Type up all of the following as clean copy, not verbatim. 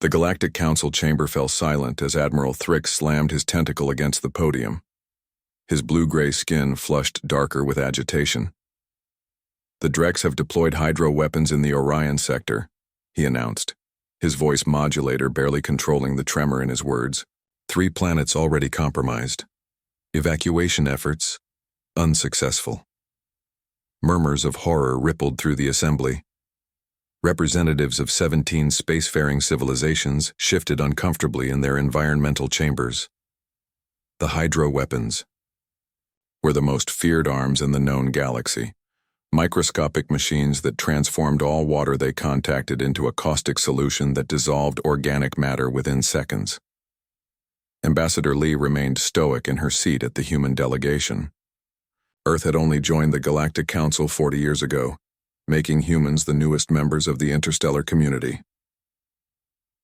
The Galactic Council chamber fell silent as Admiral Thrix slammed his tentacle against the podium. His blue-gray skin flushed darker with agitation. "The Drex have deployed hydro weapons in the Orion sector," he announced, his voice modulator barely controlling the tremor in his words. 3 planets already compromised. Evacuation efforts unsuccessful. Murmurs of horror rippled through the assembly. Representatives of 17 spacefaring civilizations shifted uncomfortably in their environmental chambers. The hydro weapons were the most feared arms in the known galaxy. Microscopic machines that transformed all water they contacted into a caustic solution that dissolved organic matter within seconds. Ambassador Lee remained stoic in her seat at the human delegation. Earth had only joined the Galactic Council 40 years ago, making humans the newest members of the interstellar community.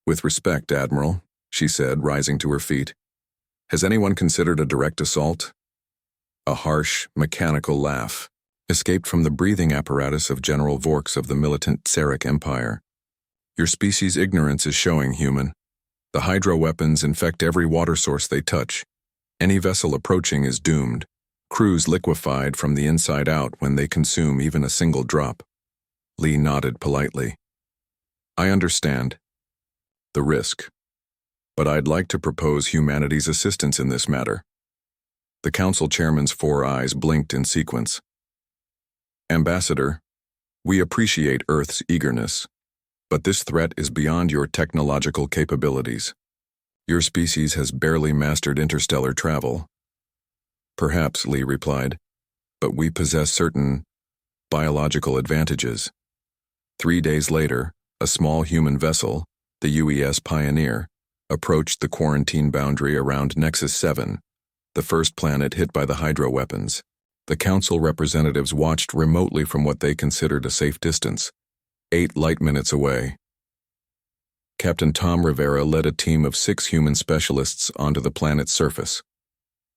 "With respect, Admiral," she said, rising to her feet, "has anyone considered a direct assault?" A harsh, mechanical laugh escaped from the breathing apparatus of General Vorks of the militant Tsaric Empire. "Your species' ignorance is showing, human. The hydro weapons infect every water source they touch. Any vessel approaching is doomed. Crews liquefied from the inside out when they consume even a single drop." Lee nodded politely. "I understand the risk, but I'd like to propose humanity's assistance in this matter." The council chairman's 4 eyes blinked in sequence. "Ambassador, we appreciate Earth's eagerness, but this threat is beyond your technological capabilities. Your species has barely mastered interstellar travel." "Perhaps," Lee replied, "but we possess certain biological advantages." 3 days later, a small human vessel, the UES Pioneer, approached the quarantine boundary around Nexus 7, the first planet hit by the hydro weapons. The council representatives watched remotely from what they considered a safe distance, 8 light minutes away. Captain Tom Rivera led a team of 6 human specialists onto the planet's surface.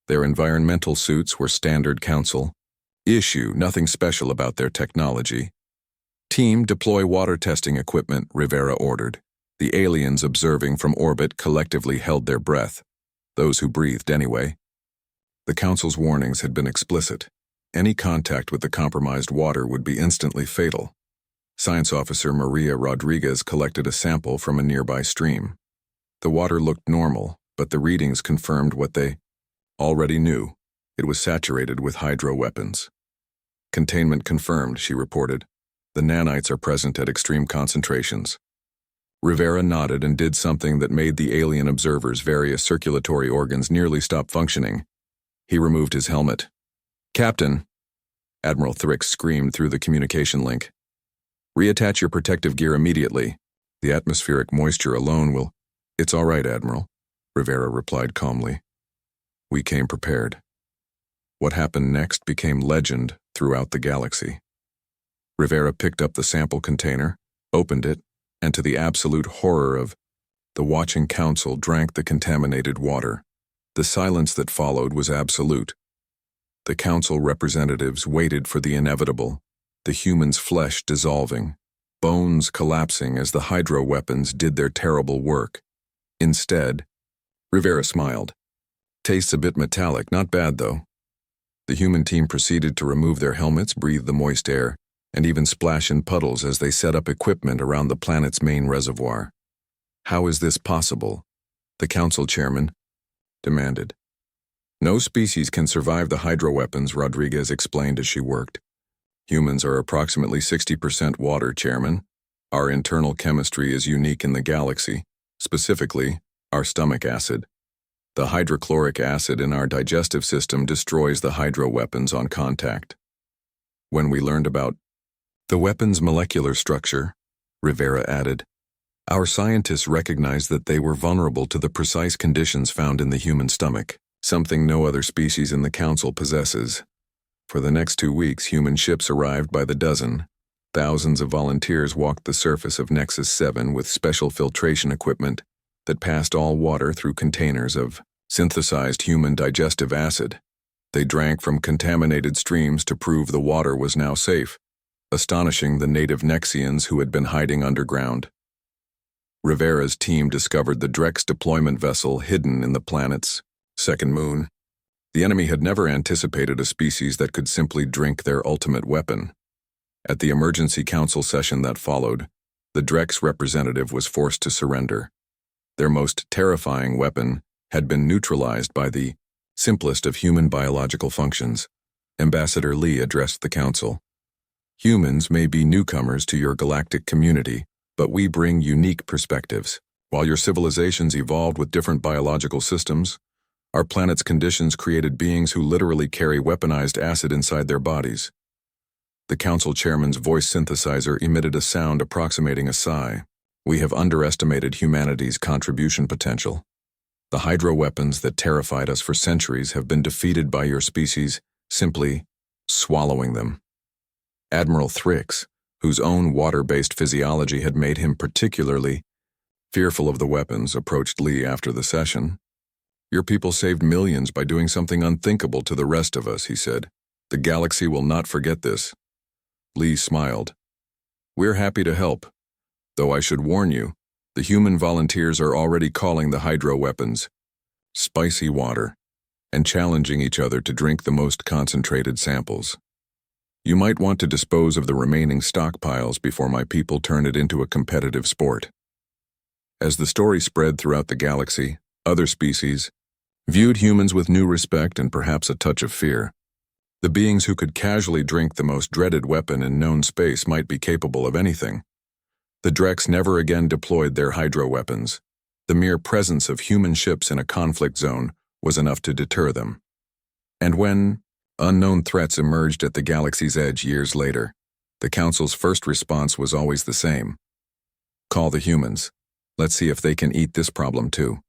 Their environmental suits were standard council issue, nothing special about their technology. "Team, deploy water testing equipment," Rivera ordered. The aliens observing from orbit collectively held their breath, those who breathed anyway. The council's warnings had been explicit. Any contact with the compromised water would be instantly fatal. Science Officer Maria Rodriguez collected a sample from a nearby stream. The water looked normal, but the readings confirmed what they already knew. It was saturated with hydro weapons. "Containment confirmed," she reported. "The nanites are present at extreme concentrations." Rivera nodded and did something that made the alien observer's various circulatory organs nearly stop functioning. He removed his helmet. "Captain," Admiral Thrix screamed through the communication link, "reattach your protective gear immediately. The atmospheric moisture alone will—" "It's all right, Admiral," Rivera replied calmly. "We came prepared." What happened next became legend throughout the galaxy. Rivera picked up the sample container, opened it, and to the absolute horror of the watching council drank the contaminated water. The silence that followed was absolute. The council representatives waited for the inevitable, the human's flesh dissolving, bones collapsing as the hydro weapons did their terrible work. Instead, Rivera smiled. "Tastes a bit metallic, not bad though." The human team proceeded to remove their helmets, breathe the moist air, and even splash in puddles as they set up equipment around the planet's main reservoir. "How is this possible?" the council chairman demanded. "No species can survive the hydro weapons," Rodriguez explained as she worked. "Humans are approximately 60% water, Chairman. Our internal chemistry is unique in the galaxy, specifically, our stomach acid. The hydrochloric acid in our digestive system destroys the hydro weapons on contact." When we learned about the weapon's molecular structure, Rivera added, our scientists recognized that they were vulnerable to the precise conditions found in the human stomach, something no other species in the Council possesses. For the next 2 weeks, human ships arrived by the dozen. Thousands of volunteers walked the surface of Nexus 7 with special filtration equipment that passed all water through containers of synthesized human digestive acid. They drank from contaminated streams to prove the water was now safe, astonishing the native Nexians who had been hiding underground. Rivera's team discovered the Drex deployment vessel hidden in the planet's second moon. The enemy had never anticipated a species that could simply drink their ultimate weapon. At the emergency council session that followed, the Drex representative was forced to surrender. Their most terrifying weapon had been neutralized by the simplest of human biological functions. Ambassador Lee addressed the council. Humans may be newcomers to your galactic community, but we bring unique perspectives. While your civilizations evolved with different biological systems, our planet's conditions created beings who literally carry weaponized acid inside their bodies. The council chairman's voice synthesizer emitted a sound approximating a sigh. We have underestimated humanity's contribution potential. The hydro weapons that terrified us for centuries have been defeated by your species simply swallowing them. Admiral Thrix, whose own water-based physiology had made him particularly fearful of the weapons, approached Lee after the session. Your people saved millions by doing something unthinkable to the rest of us, he said. The galaxy will not forget this. Lee smiled. We're happy to help, though I should warn you, the human volunteers are already calling the hydro weapons spicy water and challenging each other to drink the most concentrated samples. You might want to dispose of the remaining stockpiles before my people turn it into a competitive sport. As the story spread throughout the galaxy, other species viewed humans with new respect and perhaps a touch of fear. The beings who could casually drink the most dreaded weapon in known space might be capable of anything. The Drex never again deployed their hydro weapons. The mere presence of human ships in a conflict zone was enough to deter them. And when unknown threats emerged at the galaxy's edge years later, the Council's first response was always the same. Call the humans. Let's see if they can eat this problem too.